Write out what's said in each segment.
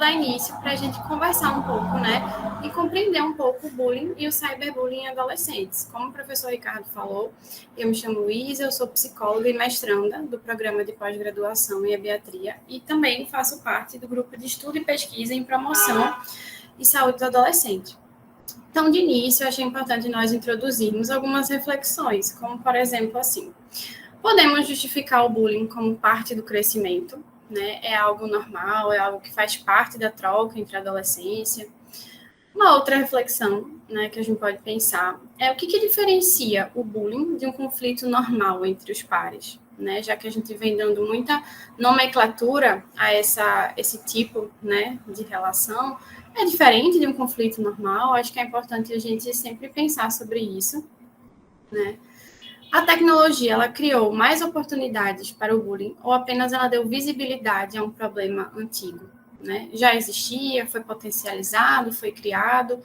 dar início para a gente conversar um pouco, né, e compreender um pouco o bullying e o cyberbullying em adolescentes. Como o professor Ricardo falou, eu me chamo Luísa, eu sou psicóloga e mestranda do programa de pós-graduação em Ebiatria e também faço parte do grupo de estudo e pesquisa em promoção e saúde do adolescente. Então, de início, eu achei importante nós introduzirmos algumas reflexões, como, por exemplo, assim, podemos justificar o bullying como parte do crescimento, né? É algo normal, é algo que faz parte da troca entre a adolescência. Uma outra reflexão, né, que a gente pode pensar é o que diferencia o bullying de um conflito normal entre os pares, né? Já que a gente vem dando muita nomenclatura a esse tipo, né, de relação, é diferente de um conflito normal. Acho que é importante a gente sempre pensar sobre isso, né? A tecnologia, ela criou mais oportunidades para o bullying ou apenas ela deu visibilidade a um problema antigo, né? Já existia, foi potencializado, foi criado,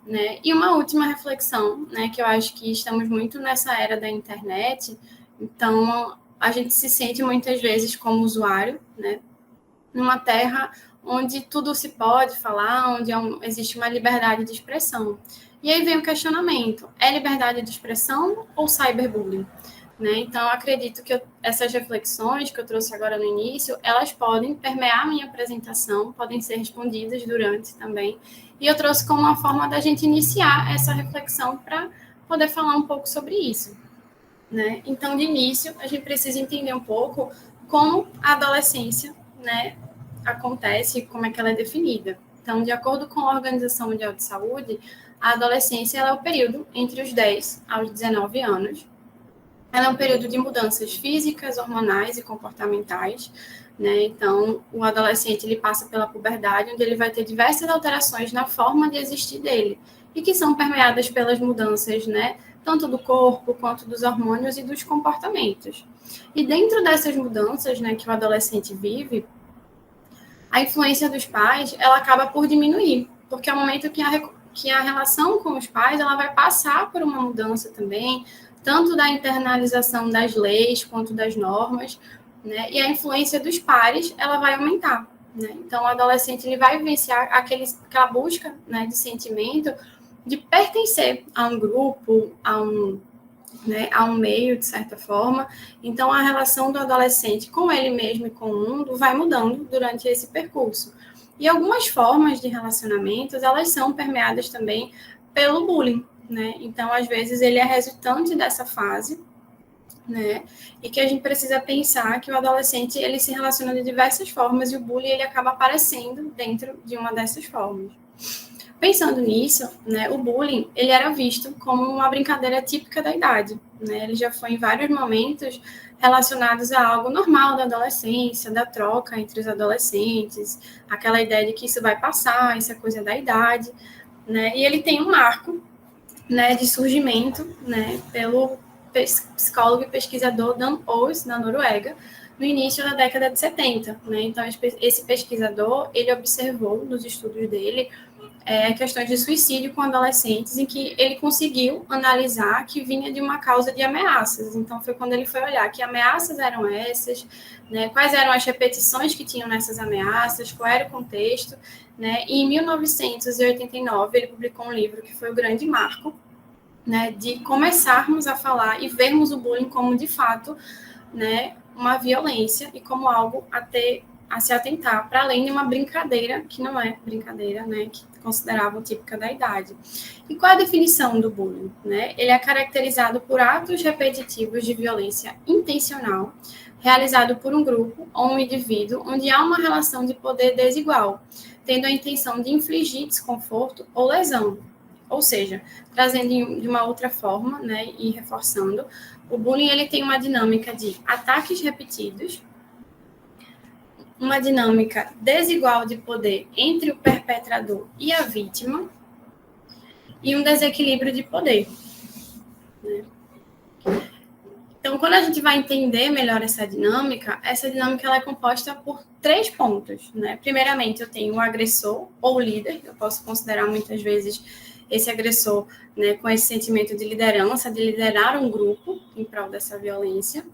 né? E uma última reflexão, né, que eu acho que estamos muito nessa era da internet, então a gente se sente muitas vezes como usuário, né, numa terra onde tudo se pode falar, onde existe uma liberdade de expressão. E aí vem o questionamento, é liberdade de expressão ou cyberbullying? Né? Então, eu acredito que essas reflexões que eu trouxe agora no início, elas podem permear a minha apresentação, podem ser respondidas durante também. E eu trouxe como uma forma da gente iniciar essa reflexão para poder falar um pouco sobre isso. Né? Então, de início, a gente precisa entender um pouco como a adolescência, né, acontece e como é que ela é definida. Então, de acordo com a Organização Mundial de Saúde, a adolescência ela é o período entre os 10 aos 19 anos. Ela é um período de mudanças físicas, hormonais e comportamentais, né? Então, o adolescente ele passa pela puberdade, onde ele vai ter diversas alterações na forma de existir dele, e que são permeadas pelas mudanças, né? Tanto do corpo, quanto dos hormônios e dos comportamentos. E dentro dessas mudanças, né, que o adolescente vive, a influência dos pais, ela acaba por diminuir, porque é o momento que a relação com os pais, ela vai passar por uma mudança também, tanto da internalização das leis, quanto das normas, né? E a influência dos pares, ela vai aumentar, né? Então, o adolescente, ele vai vivenciar aquela busca, né, de sentimento de pertencer a um grupo, né, a um meio, de certa forma. Então, a relação do adolescente com ele mesmo e com o mundo vai mudando durante esse percurso. E algumas formas de relacionamentos, elas são permeadas também pelo bullying, né? Então, às vezes, ele é resultante dessa fase, né? E que a gente precisa pensar que o adolescente, ele se relaciona de diversas formas e o bullying, ele acaba aparecendo dentro de uma dessas formas. Pensando nisso, né, o bullying, ele era visto como uma brincadeira típica da idade, né? Ele já foi em vários momentos relacionados a algo normal da adolescência, da troca entre os adolescentes, aquela ideia de que isso vai passar, isso é coisa da idade, né? E ele tem um marco, né, de surgimento, né, pelo psicólogo e pesquisador Dan Ows, na Noruega, no início da década de 70, né? Então, esse pesquisador, ele observou nos estudos dele questões de suicídio com adolescentes, em que ele conseguiu analisar que vinha de uma causa de ameaças. Então, foi quando ele foi olhar que ameaças eram essas, né, quais eram as repetições que tinham nessas ameaças, qual era o contexto, né, e em 1989 ele publicou um livro que foi o grande marco, né, de começarmos a falar e vermos o bullying como, de fato, né, uma violência e como algo a se atentar, para além de uma brincadeira, que não é brincadeira, né, que consideravam típica da idade. E qual a definição do bullying? Né? Ele é caracterizado por atos repetitivos de violência intencional, realizado por um grupo ou um indivíduo, onde há uma relação de poder desigual, tendo a intenção de infligir desconforto ou lesão. Ou seja, trazendo de uma outra forma, né, e reforçando, o bullying ele tem uma dinâmica de ataques repetidos, uma dinâmica desigual de poder entre o perpetrador e a vítima e um desequilíbrio de poder. Né? Então, quando a gente vai entender melhor essa dinâmica ela é composta por 3 pontos. Né? Primeiramente, eu tenho o agressor ou o líder, eu posso considerar muitas vezes esse agressor, né, com esse sentimento de liderança, de liderar um grupo em prol dessa violência.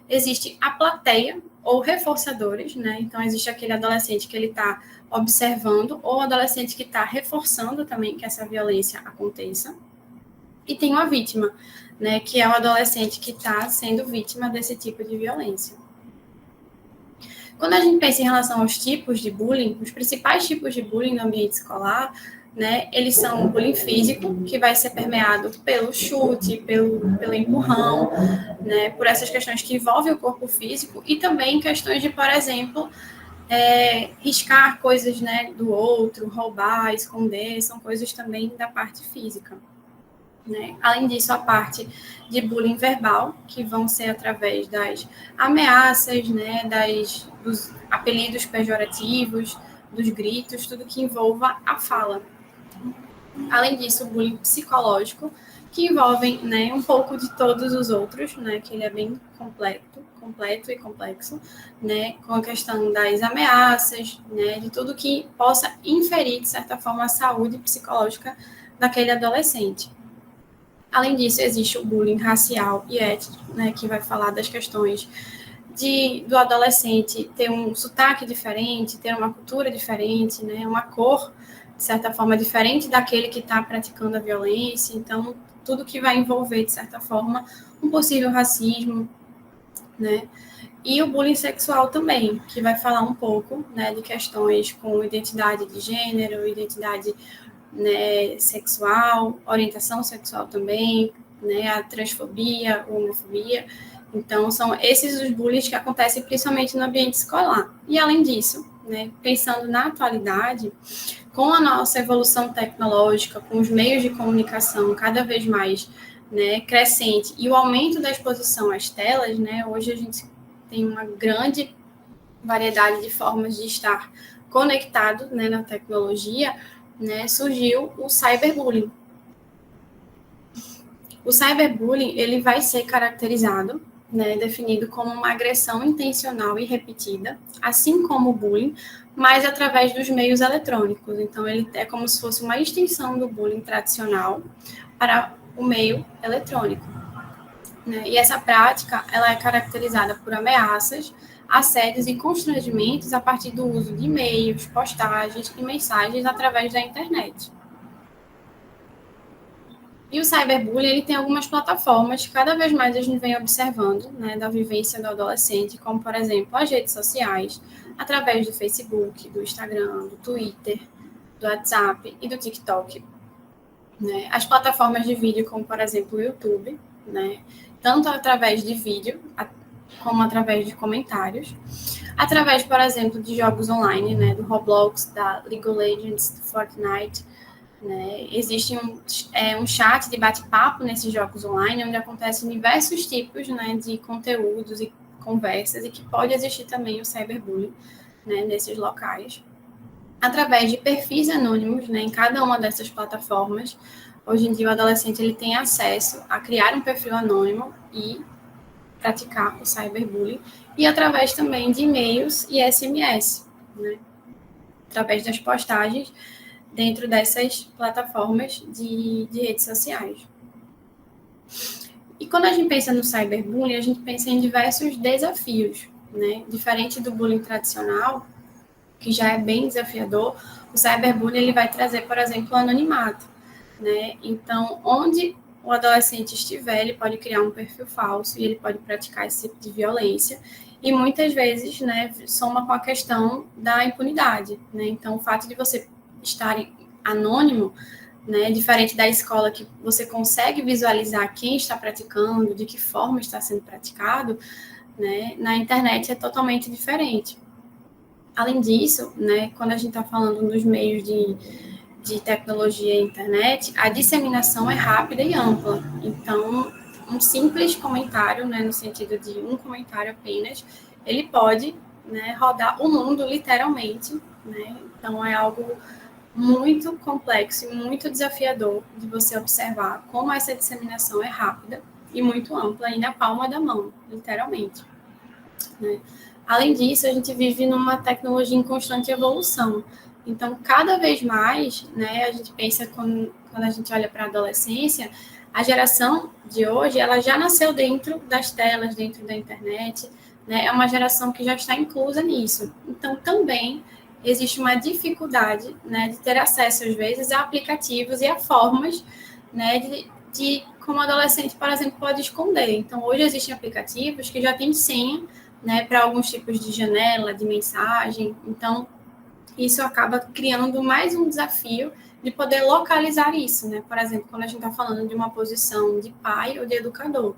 Existe a plateia ou reforçadores, né? Então, existe aquele adolescente que ele está observando, ou o adolescente que está reforçando também que essa violência aconteça. E tem uma vítima, né, que é o adolescente que está sendo vítima desse tipo de violência. Quando a gente pensa em relação aos tipos de bullying, os principais tipos de bullying no ambiente escolar, né, eles são o bullying físico, que vai ser permeado pelo chute, pelo empurrão, né, por essas questões que envolvem o corpo físico, e também questões de, por exemplo, riscar coisas, né, do outro, roubar, esconder, são coisas também da parte física. Né? Além disso, a parte de bullying verbal, que vão ser através das ameaças, né, dos apelidos pejorativos, dos gritos, tudo que envolva a fala. Além disso, o bullying psicológico, que envolve, né, um pouco de todos os outros, né, que ele é bem completo e complexo, né, com a questão das ameaças, né, de tudo que possa inferir, de certa forma, a saúde psicológica daquele adolescente. Além disso, existe o bullying racial e étnico, né, que vai falar das questões do adolescente ter um sotaque diferente, ter uma cultura diferente, né, uma cor, de certa forma, diferente daquele que está praticando a violência. Então, tudo que vai envolver, de certa forma, um possível racismo, né? E o bullying sexual também, que vai falar um pouco, né, de questões com identidade de gênero, identidade, né, sexual, orientação sexual também, né, a transfobia, a homofobia. Então, são esses os bullies que acontecem principalmente no ambiente escolar. E, além disso, né, pensando na atualidade, com a nossa evolução tecnológica, com os meios de comunicação cada vez mais, né, crescente, e o aumento da exposição às telas, né, hoje a gente tem uma grande variedade de formas de estar conectado, né, na tecnologia, né, surgiu o cyberbullying. O cyberbullying, ele vai ser caracterizado, né, definido como uma agressão intencional e repetida, assim como o bullying, mas através dos meios eletrônicos. Então, ele é como se fosse uma extensão do bullying tradicional para o meio eletrônico. Né? E essa prática, ela é caracterizada por ameaças, assédios e constrangimentos a partir do uso de e-mails, postagens e mensagens através da internet. E o cyberbullying, ele tem algumas plataformas que cada vez mais a gente vem observando, né, da vivência do adolescente, como, por exemplo, as redes sociais, através do Facebook, do Instagram, do Twitter, do WhatsApp e do TikTok. Né? As plataformas de vídeo, como, por exemplo, o YouTube, né, tanto através de vídeo, como através de comentários, através, por exemplo, de jogos online, né, do Roblox, da League of Legends, do Fortnite. Né? Existe um chat de bate-papo nesses jogos online, onde acontecem diversos tipos, né, de conteúdos e conversas, e que pode existir também o cyberbullying, né, nesses locais. Através de perfis anônimos, né, em cada uma dessas plataformas, hoje em dia o adolescente ele tem acesso a criar um perfil anônimo e praticar o cyberbullying, e através também de e-mails e SMS, né, através das postagens dentro dessas plataformas de redes sociais. E quando a gente pensa no cyberbullying, a gente pensa em diversos desafios, né? Diferente do bullying tradicional, que já é bem desafiador, o cyberbullying ele vai trazer, por exemplo, o anonimato, né? Então, onde o adolescente estiver, ele pode criar um perfil falso e ele pode praticar esse tipo de violência, e muitas vezes, né, soma com a questão da impunidade, né? Então, o fato de você estar anônimo, né, diferente da escola que você consegue visualizar quem está praticando, de que forma está sendo praticado, né, na internet é totalmente diferente. Além disso, né, quando a gente está falando dos meios de tecnologia e internet, a disseminação é rápida e ampla. Então, um simples comentário, né, no sentido de um comentário apenas, ele pode, né, rodar o mundo literalmente, né? Então, é algo muito complexo e muito desafiador de você observar como essa disseminação é rápida e muito ampla e na palma da mão, literalmente. Né? Além disso, a gente vive numa tecnologia em constante evolução. Então, cada vez mais, né, a gente pensa quando a gente olha para a adolescência, a geração de hoje, ela já nasceu dentro das telas, dentro da internet, né? É uma geração que já está inclusa nisso. Então, também existe uma dificuldade, né, de ter acesso, às vezes, a aplicativos e a formas, né, de como o adolescente, por exemplo, pode esconder. Então, hoje existem aplicativos que já têm senha, né, para alguns tipos de janela, de mensagem. Então, isso acaba criando mais um desafio de poder localizar isso, né? Por exemplo, quando a gente está falando de uma posição de pai ou de educador,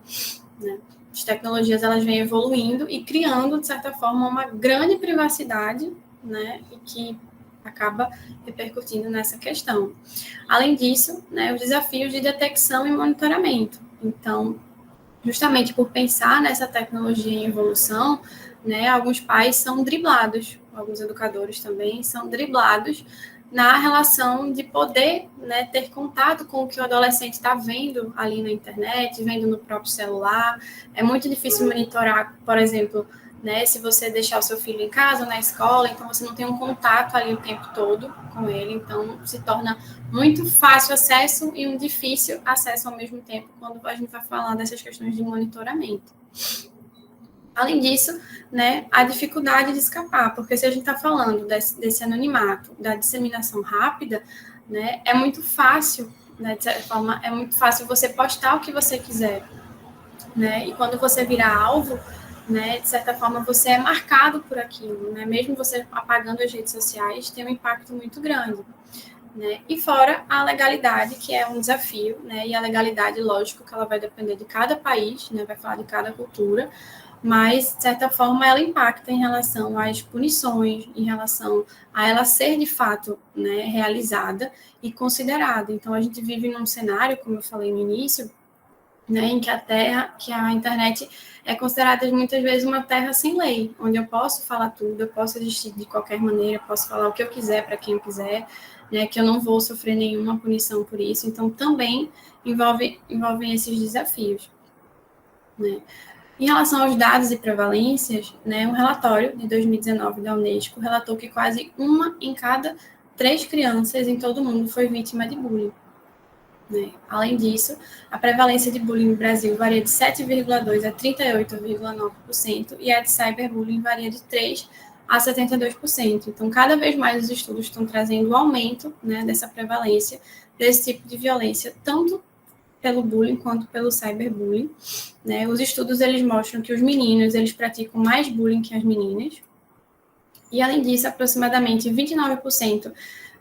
né? As tecnologias, elas vêm evoluindo e criando, de certa forma, uma grande privacidade, né? E que acaba repercutindo nessa questão. Além disso, né, os desafios de detecção e monitoramento. Então, justamente por pensar nessa tecnologia em evolução, né, alguns pais são driblados, alguns educadores também são driblados na relação de poder, né, ter contato com o que o adolescente está vendo ali na internet, vendo no próprio celular. É muito difícil monitorar, por exemplo, né, se você deixar o seu filho em casa, na escola, então você não tem um contato ali o tempo todo com ele, então se torna muito fácil acesso e um difícil acesso ao mesmo tempo, quando a gente vai falar dessas questões de monitoramento. Além disso, né, a dificuldade de escapar, porque se a gente está falando desse anonimato, da disseminação rápida, né, é muito fácil, né, de certa forma, é muito fácil você postar o que você quiser, né, e quando você virar alvo, né, de certa forma, você é marcado por aquilo, né, mesmo você apagando as redes sociais, tem um impacto muito grande. Né? E fora a legalidade, que é um desafio, né? E a legalidade, lógico, que ela vai depender de cada país, né? Vai falar de cada cultura, mas, de certa forma, ela impacta em relação às punições, em relação a ela ser, de fato, né, realizada e considerada. Então, a gente vive num cenário, como eu falei no início, né, em que a internet é considerada muitas vezes uma terra sem lei, onde eu posso falar tudo, eu posso existir de qualquer maneira, eu posso falar o que eu quiser para quem eu quiser, né, que eu não vou sofrer nenhuma punição por isso. Então, também envolvem esses desafios. Né? Em relação aos dados e prevalências, né, um relatório de 2019 da Unesco relatou que quase 1 em cada 3 crianças em todo o mundo foi vítima de bullying. Né? Além disso, a prevalência de bullying no Brasil varia de 7,2% a 38,9% e a de cyberbullying varia de 3% a 72%. Então, cada vez mais os estudos estão trazendo um aumento, né, dessa prevalência desse tipo de violência, tanto pelo bullying quanto pelo cyberbullying. Né? Os estudos eles mostram que os meninos eles praticam mais bullying que as meninas. E, além disso, aproximadamente 29%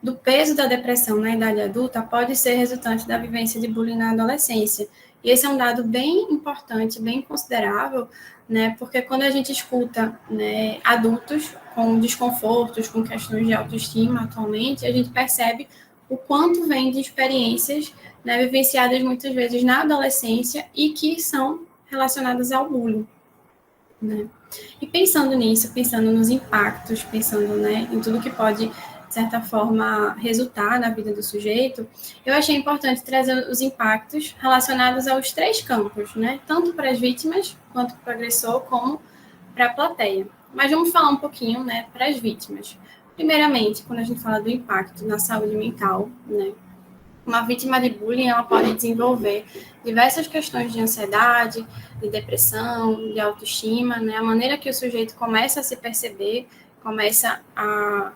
do peso da depressão na idade adulta pode ser resultante da vivência de bullying na adolescência. E esse é um dado bem importante, bem considerável, né, porque quando a gente escuta, né, adultos com desconfortos, com questões de autoestima atualmente, a gente percebe o quanto vem de experiências, né, vivenciadas muitas vezes na adolescência e que são relacionadas ao bullying. Né? E pensando nisso, pensando nos impactos, pensando, né, em tudo que pode, de certa forma, resultar na vida do sujeito, eu achei importante trazer os impactos relacionados aos 3 campos, né, tanto para as vítimas, quanto para o agressor, como para a plateia. Mas vamos falar um pouquinho, né, para as vítimas. Primeiramente, quando a gente fala do impacto na saúde mental, né, uma vítima de bullying ela pode desenvolver diversas questões de ansiedade, de depressão, de autoestima, né? A maneira que o sujeito começa a se perceber, começa a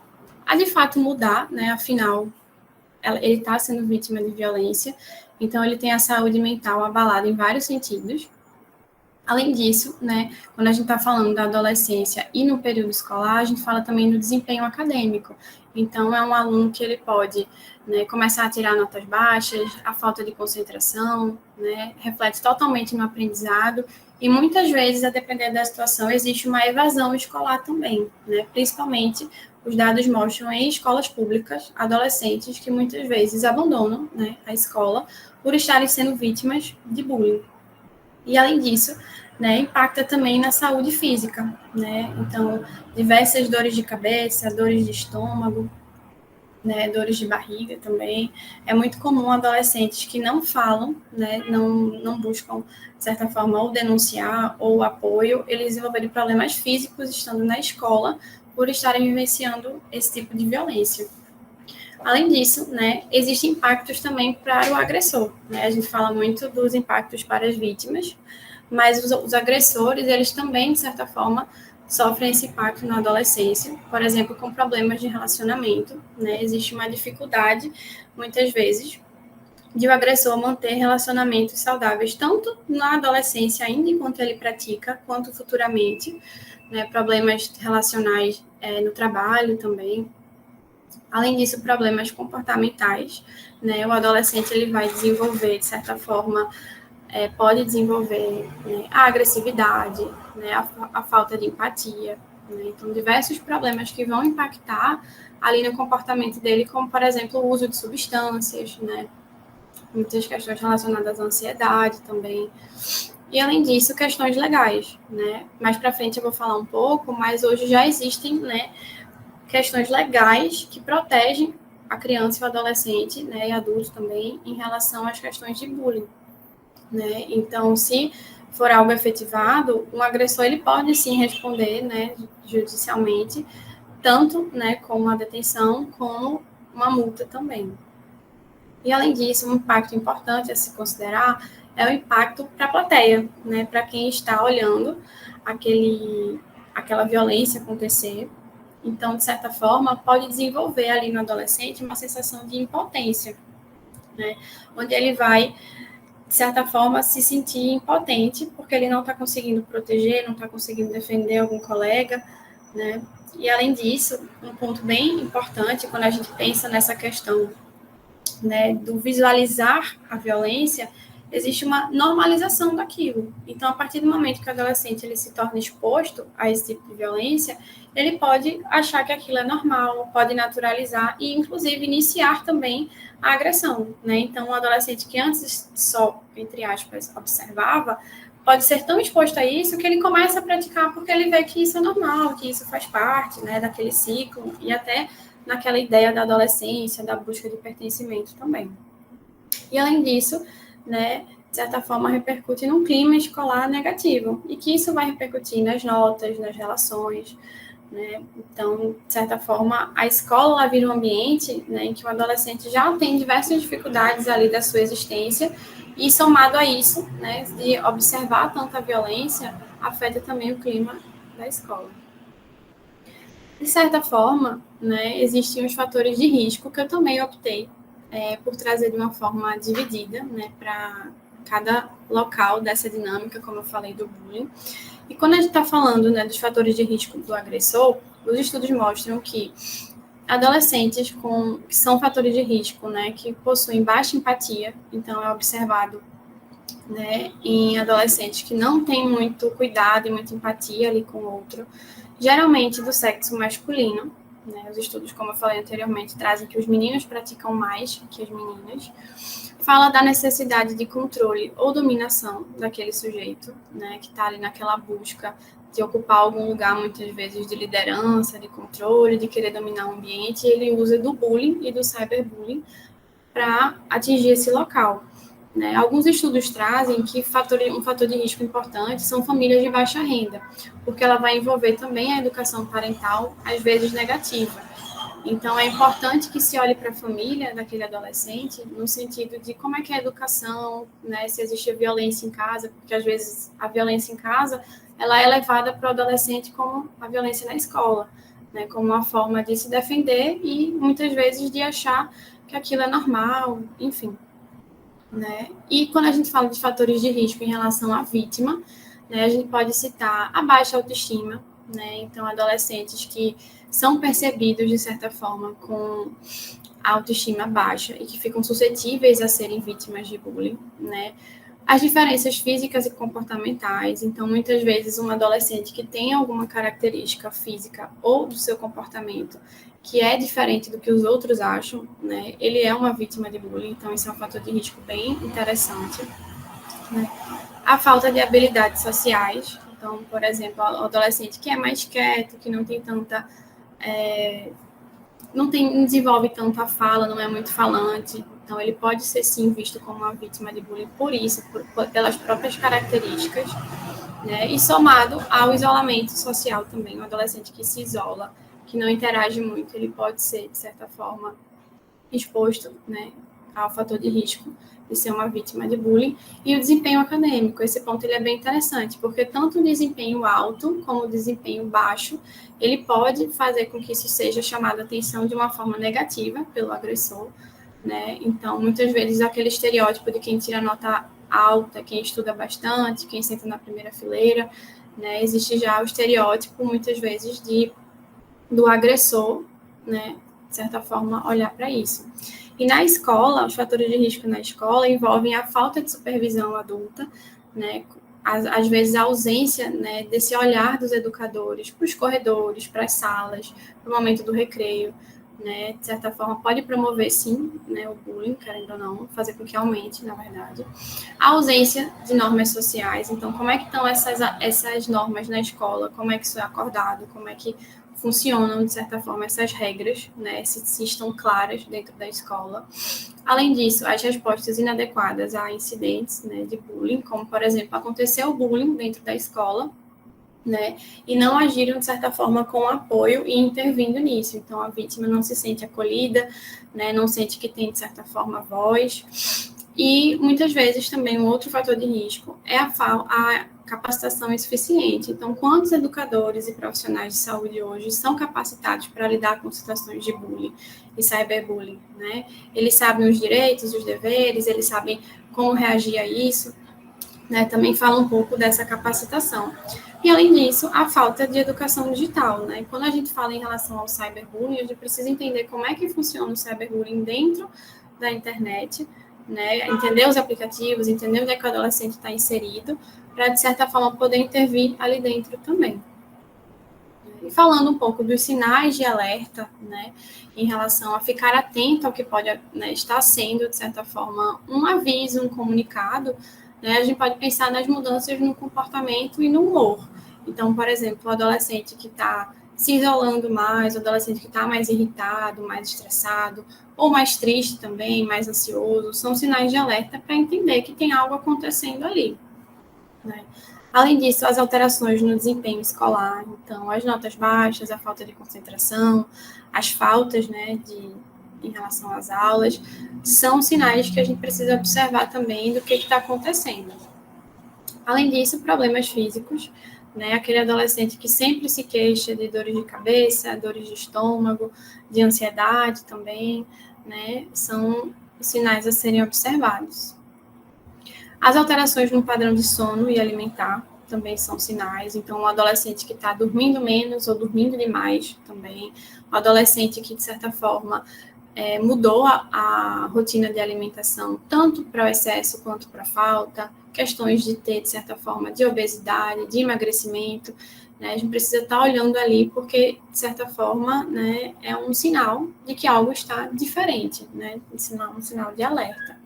de fato mudar, né? Afinal, ele está sendo vítima de violência, então ele tem a saúde mental abalada em vários sentidos. Além disso, né, quando a gente está falando da adolescência e no período escolar, a gente fala também do desempenho acadêmico. Então, é um aluno que ele pode, né, começar a tirar notas baixas, a falta de concentração, né, reflete totalmente no aprendizado, e muitas vezes, a depender da situação, existe uma evasão escolar também, né, principalmente os dados mostram em escolas públicas, adolescentes que muitas vezes abandonam, né, a escola por estarem sendo vítimas de bullying. E, além disso, né, impacta também na saúde física, né? Então, diversas dores de cabeça, dores de estômago, né, dores de barriga também. É muito comum adolescentes que não falam, né, não buscam, de certa forma, ou denunciar ou apoio, eles desenvolverem problemas físicos estando na escola por estarem vivenciando esse tipo de violência. Além disso, né, existem impactos também para o agressor. Né? A gente fala muito dos impactos para as vítimas, mas os agressores, eles também, de certa forma, sofrem esse impacto na adolescência, por exemplo, com problemas de relacionamento, né? Existe uma dificuldade, muitas vezes, de o agressor manter relacionamentos saudáveis, tanto na adolescência ainda enquanto ele pratica, quanto futuramente, né? Problemas relacionais no trabalho também. Além disso, problemas comportamentais, né? O adolescente ele vai desenvolver, de certa forma, pode desenvolver, né, a agressividade, né, a falta de empatia, né? Então, diversos problemas que vão impactar ali no comportamento dele, como, por exemplo, o uso de substâncias, né? Muitas questões relacionadas à ansiedade também. E, além disso, questões legais, né? Mais para frente eu vou falar um pouco, mas hoje já existem, né, questões legais que protegem a criança e o adolescente, né, e adulto também, em relação às questões de bullying, né? Então, se for algo efetivado, um agressor ele pode sim responder, né, judicialmente, tanto, né, com uma detenção como uma multa também. E além disso, um impacto importante a se considerar é o impacto para a plateia, né, para quem está olhando aquela violência acontecer. Então, de certa forma, pode desenvolver ali no adolescente uma sensação de impotência, né, onde ele vai, de certa forma, se sentir impotente, porque ele não está conseguindo proteger, não está conseguindo defender algum colega, né? E, além disso, um ponto bem importante, quando a gente pensa nessa questão, né, do visualizar a violência, existe uma normalização daquilo. Então, a partir do momento que o adolescente ele se torna exposto a esse tipo de violência, ele pode achar que aquilo é normal, pode naturalizar e, inclusive, iniciar também a agressão, né? Então, um adolescente que antes só, entre aspas, observava, pode ser tão exposto a isso que ele começa a praticar porque ele vê que isso é normal, que isso faz parte, né, daquele ciclo e até naquela ideia da adolescência, da busca de pertencimento também. E, além disso, né, de certa forma, repercute num clima escolar negativo, e que isso vai repercutir nas notas, nas relações, né? Então, de certa forma, a escola vira um ambiente, né, em que o adolescente já tem diversas dificuldades ali da sua existência, e somado a isso, né, de observar tanta violência, afeta também o clima da escola. De certa forma, né, existem os fatores de risco que eu também optei por trazer de uma forma dividida, né, para cada local dessa dinâmica, como eu falei, do bullying. E quando a gente está falando, né, dos fatores de risco do agressor, os estudos mostram que adolescentes que são fatores de risco, né, que possuem baixa empatia, então é observado, né, em adolescentes que não têm muito cuidado e muita empatia ali com o outro, geralmente do sexo masculino, né? Os estudos, como eu falei anteriormente, trazem que os meninos praticam mais que as meninas. Fala da necessidade de controle ou dominação daquele sujeito, né, que está ali naquela busca de ocupar algum lugar, muitas vezes de liderança, de controle, de querer dominar o ambiente, e ele usa do bullying e do cyberbullying para atingir esse local. Né? Alguns estudos trazem que um fator de risco importante são famílias de baixa renda, porque ela vai envolver também a educação parental, às vezes negativa. Então, é importante que se olhe para a família daquele adolescente no sentido de como é que é a educação, né? Se existe violência em casa, porque às vezes a violência em casa ela é levada para o adolescente como a violência na escola, né? Como uma forma de se defender e muitas vezes de achar que aquilo é normal, enfim. Né? E quando a gente fala de fatores de risco em relação à vítima, né, a gente pode citar a baixa autoestima, né? Então, adolescentes que são percebidos, de certa forma, com a autoestima baixa e que ficam suscetíveis a serem vítimas de bullying, né? As diferenças físicas e comportamentais, então, muitas vezes, um adolescente que tem alguma característica física ou do seu comportamento que é diferente do que os outros acham, né? Ele é uma vítima de bullying, então isso é um fator de risco bem interessante, né? A falta de habilidades sociais, então, por exemplo, o adolescente que é mais quieto, que não tem tanta... não desenvolve tanto a fala, não é muito falante, então ele pode ser sim visto como uma vítima de bullying por isso, pelas próprias características, né? E somado ao isolamento social também, um adolescente que se isola, que não interage muito, ele pode ser, de certa forma, exposto, né, ao fator de risco de ser uma vítima de bullying, e o desempenho acadêmico. Esse ponto ele é bem interessante, porque tanto o desempenho alto como o desempenho baixo, ele pode fazer com que isso seja chamado a atenção de uma forma negativa pelo agressor, né? Então, muitas vezes, aquele estereótipo de quem tira nota alta, quem estuda bastante, quem senta na primeira fileira, né? Existe já o estereótipo, muitas vezes, do agressor, né? De certa forma, olhar para isso. E na escola, os fatores de risco na escola envolvem a falta de supervisão adulta, né? Às vezes a ausência, né, desse olhar dos educadores para os corredores, para as salas, para o momento do recreio, né? De certa forma, pode promover, sim, né, o bullying, querendo ou não, fazer com que aumente, na verdade. A ausência de normas sociais. Então, como é que estão essas normas na escola? Como é que isso é acordado? Como é que funcionam, de certa forma, essas regras, né, se estão claras dentro da escola. Além disso, as respostas inadequadas a incidentes, né, de bullying, como, por exemplo, aconteceu bullying dentro da escola, né, e não agiram, de certa forma, com apoio e intervindo nisso. Então, a vítima não se sente acolhida, né, não sente que tem, de certa forma, voz. E, muitas vezes, também um outro fator de risco é a capacitação insuficiente. Então, quantos educadores e profissionais de saúde hoje são capacitados para lidar com situações de bullying e cyberbullying, né? Eles sabem os direitos, os deveres, eles sabem como reagir a isso, né? Também fala um pouco dessa capacitação. E, além disso, a falta de educação digital, né? Quando a gente fala em relação ao cyberbullying, a gente precisa entender como é que funciona o cyberbullying dentro da internet, né? Entender os aplicativos, entender onde é que o adolescente está inserido, para, de certa forma, poder intervir ali dentro também. E falando um pouco dos sinais de alerta, né, em relação a ficar atento ao que pode, né, estar sendo, de certa forma, um aviso, um comunicado, né, a gente pode pensar nas mudanças no comportamento e no humor. Então, por exemplo, o adolescente que está se isolando mais, o adolescente que está mais irritado, mais estressado, ou mais triste também, mais ansioso, são sinais de alerta para entender que tem algo acontecendo ali, né? Além disso, as alterações no desempenho escolar, então, as notas baixas, a falta de concentração, as faltas, né, em relação às aulas, são sinais que a gente precisa observar também do que está acontecendo. Além disso, problemas físicos, né, aquele adolescente que sempre se queixa de dores de cabeça, dores de estômago, de ansiedade também, né, são sinais a serem observados. As alterações no padrão de sono e alimentar também são sinais. Então, o adolescente que está dormindo menos ou dormindo demais também. O adolescente que, de certa forma, mudou a rotina de alimentação, tanto para o excesso quanto para a falta. Questões de ter, de certa forma, de obesidade, de emagrecimento. Né? A gente precisa estar olhando ali porque, de certa forma, né, é um sinal de que algo está diferente, né? Um sinal de alerta.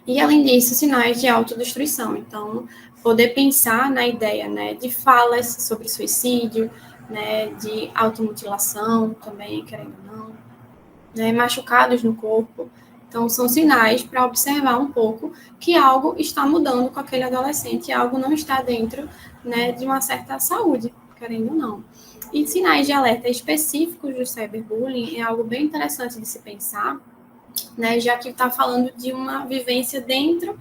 E, além disso, sinais de autodestruição. Então, poder pensar na ideia, né, de falas sobre suicídio, né, de automutilação também, querendo ou não, né, machucados no corpo. Então, são sinais para observar um pouco que algo está mudando com aquele adolescente, algo não está dentro, né, de uma certa saúde, querendo ou não. E sinais de alerta específicos do cyberbullying é algo bem interessante de se pensar, né, já que está falando de uma vivência dentro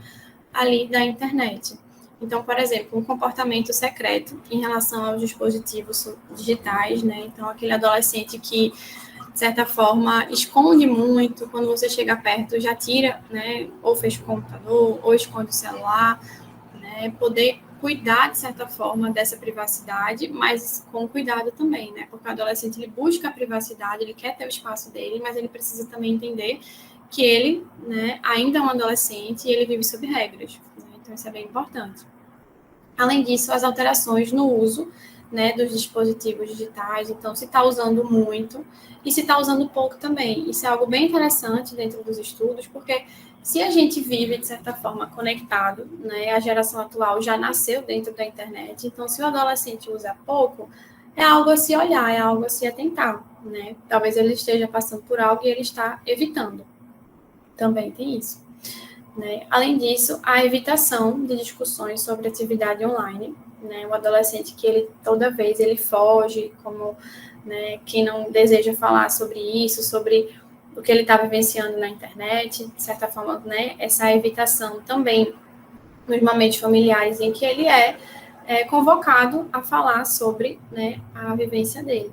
ali da internet. Então, por exemplo, um comportamento secreto em relação aos dispositivos digitais, né? Então, aquele adolescente que, de certa forma, esconde muito, quando você chega perto, já tira, né? Ou fecha o computador, ou esconde o celular, né? Poder cuidar, de certa forma, dessa privacidade, mas com cuidado também, né? Porque o adolescente, ele busca a privacidade, ele quer ter o espaço dele, mas ele precisa também entender que ele, né, ainda é um adolescente e ele vive sob regras, né? Então isso é bem importante. Além disso, as alterações no uso, né, dos dispositivos digitais, então se está usando muito e se está usando pouco também. Isso é algo bem interessante dentro dos estudos, porque se a gente vive, de certa forma, conectado, né, a geração atual já nasceu dentro da internet, então se o adolescente usa pouco, é algo a se olhar, é algo a se atentar, né? Talvez ele esteja passando por algo e ele está evitando. Também tem isso, né? Além disso, a evitação de discussões sobre atividade online, né? O adolescente que ele toda vez ele foge, como, né, quem não deseja falar sobre isso, sobre o que ele está vivenciando na internet, de certa forma, né, essa evitação também nos momentos familiares em que ele é convocado a falar sobre, né, a vivência dele.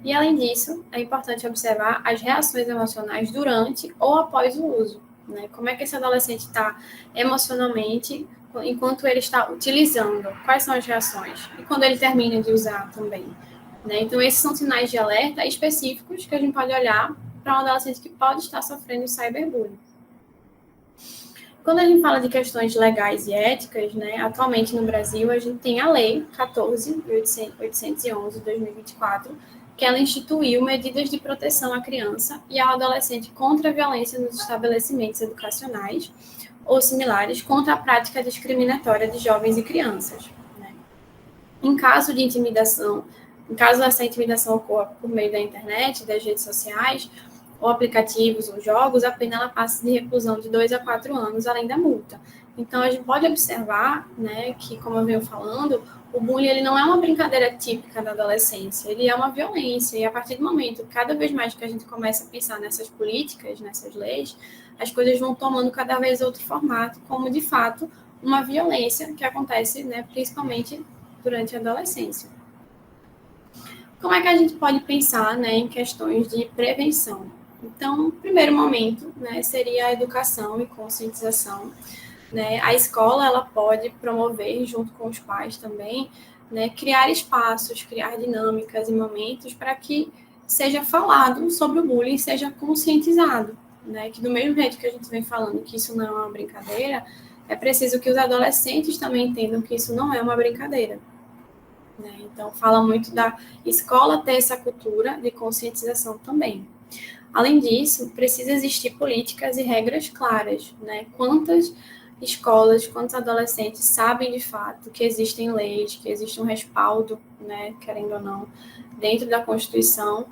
E, além disso, é importante observar as reações emocionais durante ou após o uso, né? Como é que esse adolescente está emocionalmente enquanto ele está utilizando, quais são as reações, e quando ele termina de usar também, né? Então, esses são sinais de alerta específicos que a gente pode olhar para um adolescente que pode estar sofrendo cyberbullying. Quando a gente fala de questões legais e éticas, né, atualmente no Brasil, a gente tem a Lei 14.811 de 2024, que ela instituiu medidas de proteção à criança e ao adolescente contra a violência nos estabelecimentos educacionais ou similares, contra a prática discriminatória de jovens e crianças, né? Em caso de intimidação, em caso dessa intimidação ocorra por meio da internet, das redes sociais, ou aplicativos ou jogos, a pena ela passa de reclusão de 2 a 4 anos, além da multa. Então, a gente pode observar, né, que, como eu venho falando, o bullying ele não é uma brincadeira típica da adolescência, ele é uma violência. E, a partir do momento, cada vez mais que a gente começa a pensar nessas políticas, nessas leis, as coisas vão tomando cada vez outro formato, como, de fato, uma violência que acontece, né, principalmente durante a adolescência. Como é que a gente pode pensar, né, em questões de prevenção? Então, o primeiro momento, né, seria a educação e conscientização, né? A escola ela pode promover, junto com os pais também, né, criar espaços, criar dinâmicas e momentos para que seja falado sobre o bullying, seja conscientizado, né? Que do mesmo jeito que a gente vem falando que isso não é uma brincadeira, é preciso que os adolescentes também entendam que isso não é uma brincadeira, né? Então, fala muito da escola ter essa cultura de conscientização também. Além disso, precisa existir políticas e regras claras, né? Quantas escolas, quantos adolescentes sabem de fato que existem leis, que existe um respaldo, né, querendo ou não, dentro da Constituição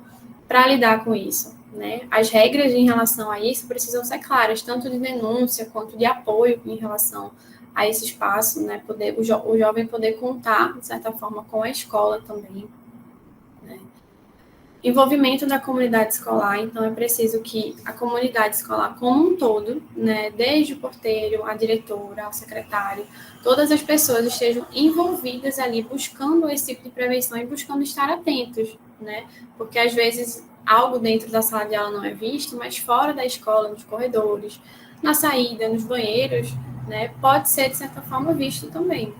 para lidar com isso, né? As regras em relação a isso precisam ser claras, tanto de denúncia quanto de apoio em relação a esse espaço, né? O jovem poder contar, de certa forma, com a escola também, né? Envolvimento da comunidade escolar, então é preciso que a comunidade escolar como um todo, né, desde o porteiro, a diretora, ao secretário, todas as pessoas estejam envolvidas ali buscando esse tipo de prevenção e buscando estar atentos, né, porque às vezes algo dentro da sala de aula não é visto, mas fora da escola, nos corredores, na saída, nos banheiros, né, pode ser de certa forma visto também.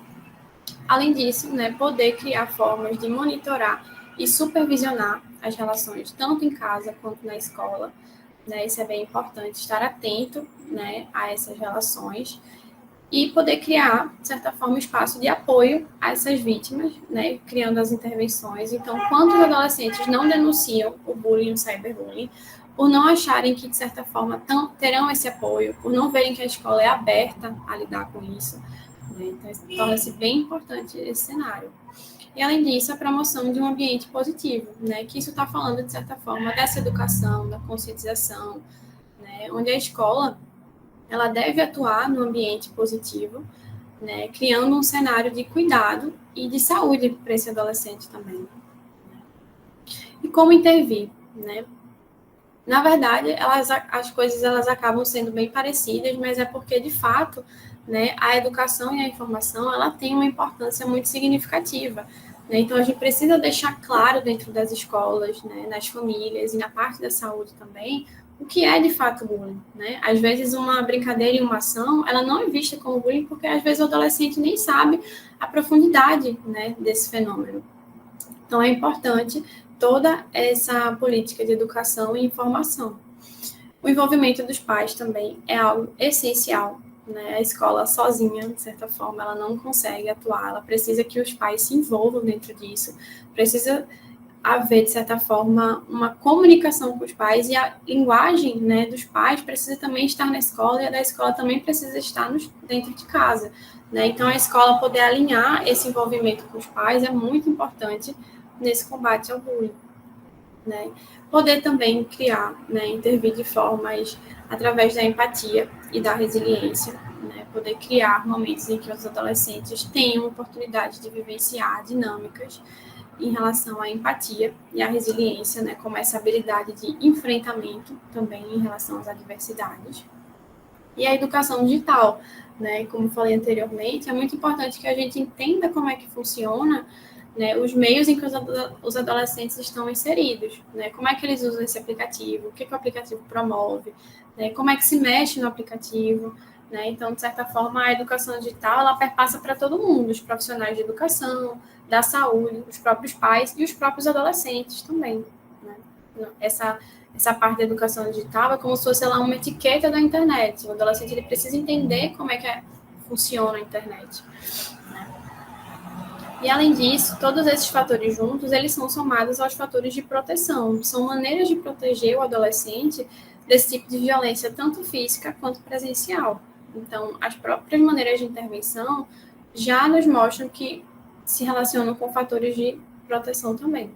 Além disso, né, poder criar formas de monitorar e supervisionar as relações, tanto em casa quanto na escola, né? Isso é bem importante, estar atento, né, a essas relações e poder criar, de certa forma, um espaço de apoio a essas vítimas, né, criando as intervenções. Então, quantos adolescentes não denunciam o bullying, o cyberbullying, por não acharem que, de certa forma, terão esse apoio, por não verem que a escola é aberta a lidar com isso, né? Então, torna-se bem importante esse cenário. E, além disso, a promoção de um ambiente positivo, né? Que isso está falando, de certa forma, dessa educação, da conscientização, né? Onde a escola ela deve atuar no ambiente positivo, né? Criando um cenário de cuidado e de saúde para esse adolescente também. E como intervir, né? Na verdade, as coisas elas acabam sendo bem parecidas, mas é porque, de fato, né, a educação e a informação ela tem uma importância muito significativa, né? Então, a gente precisa deixar claro dentro das escolas, né, nas famílias e na parte da saúde também, o que é, de fato, bullying, né? Às vezes, uma brincadeira e uma ação, ela não é vista como bullying, porque, às vezes, o adolescente nem sabe a profundidade, né, desse fenômeno. Então, é importante toda essa política de educação e informação. O envolvimento dos pais também é algo essencial, né? A escola sozinha, de certa forma, ela não consegue atuar, ela precisa que os pais se envolvam dentro disso, precisa haver, de certa forma, uma comunicação com os pais, e a linguagem, né, dos pais precisa também estar na escola, e a da escola também precisa estar dentro de casa, né? Então, a escola poder alinhar esse envolvimento com os pais é muito importante nesse combate ao bullying, né? Poder também criar, né, intervir de formas através da empatia e da resiliência, né? Poder criar momentos em que os adolescentes tenham oportunidade de vivenciar dinâmicas em relação à empatia e à resiliência, né, como essa habilidade de enfrentamento também em relação às adversidades. E a educação digital, né, como falei anteriormente, é muito importante que a gente entenda como é que funciona, né, os meios em que os adolescentes estão inseridos, né, como é que eles usam esse aplicativo, o que o aplicativo promove, né, como é que se mexe no aplicativo, né, então, de certa forma, a educação digital, ela perpassa para todo mundo, os profissionais de educação, da saúde, os próprios pais e os próprios adolescentes também, né, essa parte da educação digital é como se fosse lá uma etiqueta da internet. O adolescente ele precisa entender como é que funciona a internet. Né? E além disso, todos esses fatores juntos, eles são somados aos fatores de proteção. São maneiras de proteger o adolescente desse tipo de violência, tanto física quanto presencial. Então, as próprias maneiras de intervenção já nos mostram que se relacionam com fatores de proteção também.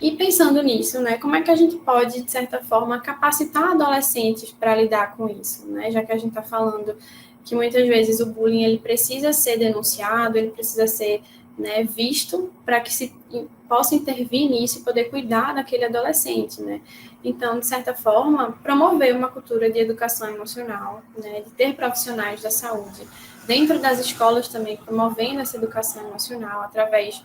E pensando nisso, né, como é que a gente pode, de certa forma, capacitar adolescentes para lidar com isso, né? Já que a gente está falando que muitas vezes o bullying ele precisa ser denunciado, ele precisa ser, né, visto para que se possa intervir nisso e poder cuidar daquele adolescente, né? Então, de certa forma, promover uma cultura de educação emocional, né, de ter profissionais da saúde dentro das escolas também promovendo essa educação emocional através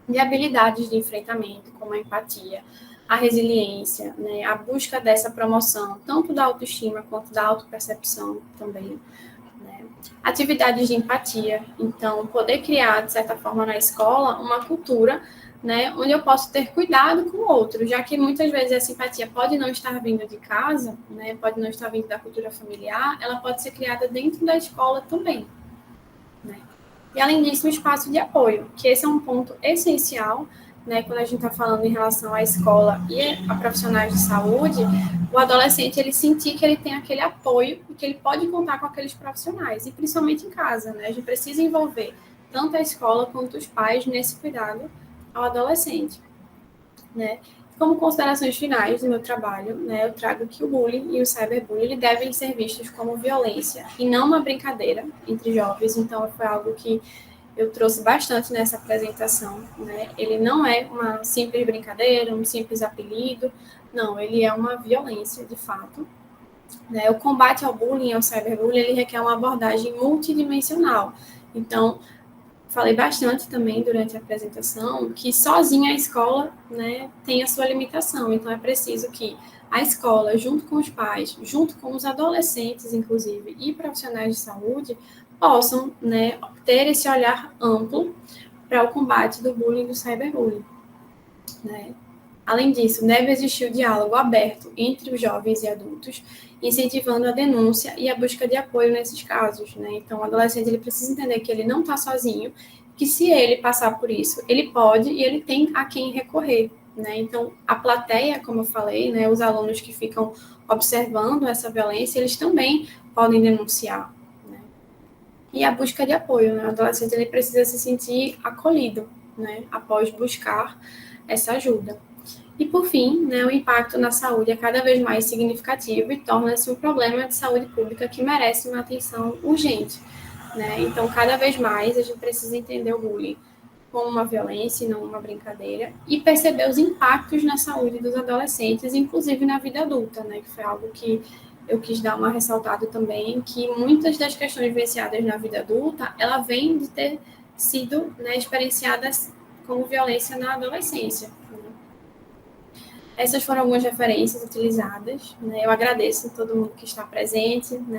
de habilidades de enfrentamento, como a empatia, a resiliência, né, a busca dessa promoção, tanto da autoestima quanto da autopercepção também. Né. Atividades de empatia, então, poder criar, de certa forma, na escola, uma cultura, né, onde eu posso ter cuidado com o outro, já que muitas vezes essa empatia pode não estar vindo de casa, né, pode não estar vindo da cultura familiar, ela pode ser criada dentro da escola também. Né. E, além disso, um espaço de apoio, que esse é um ponto essencial, né, quando a gente está falando em relação à escola e a profissionais de saúde, o adolescente, ele sentir que ele tem aquele apoio e que ele pode contar com aqueles profissionais, e principalmente em casa, né, a gente precisa envolver tanto a escola quanto os pais nesse cuidado ao adolescente, né. Como considerações finais do meu trabalho, né, eu trago que o bullying e o cyberbullying devem ser vistos como violência e não uma brincadeira entre jovens. Então, foi algo que eu trouxe bastante nessa apresentação. Né? Ele não é uma simples brincadeira, um simples apelido, não, ele é uma violência, de fato. Né? O combate ao bullying e ao cyberbullying, ele requer uma abordagem multidimensional. Então, falei bastante também durante a apresentação que sozinha a escola, né, tem a sua limitação. Então, é preciso que a escola, junto com os pais, junto com os adolescentes, inclusive, e profissionais de saúde, possam, né, ter esse olhar amplo para o combate do bullying e do cyberbullying. Né? Além disso, deve existir o diálogo aberto entre os jovens e adultos, incentivando a denúncia e a busca de apoio nesses casos. Né? Então, o adolescente ele precisa entender que ele não está sozinho, que se ele passar por isso, ele pode e ele tem a quem recorrer. Né? Então, a plateia, como eu falei, né, os alunos que ficam observando essa violência, eles também podem denunciar. Né? E a busca de apoio. Né? O adolescente ele precisa se sentir acolhido, né, após buscar essa ajuda. E, por fim, né, o impacto na saúde é cada vez mais significativo e torna-se um problema de saúde pública que merece uma atenção urgente. Né? Então, cada vez mais a gente precisa entender o bullying como uma violência e não uma brincadeira, e perceber os impactos na saúde dos adolescentes, inclusive na vida adulta, né? Que foi algo que eu quis dar uma ressaltada também, que muitas das questões vivenciadas na vida adulta, ela vem de ter sido, né, experienciadas como violência na adolescência. Essas foram algumas referências utilizadas. Né? Eu agradeço a todo mundo que está presente. Né?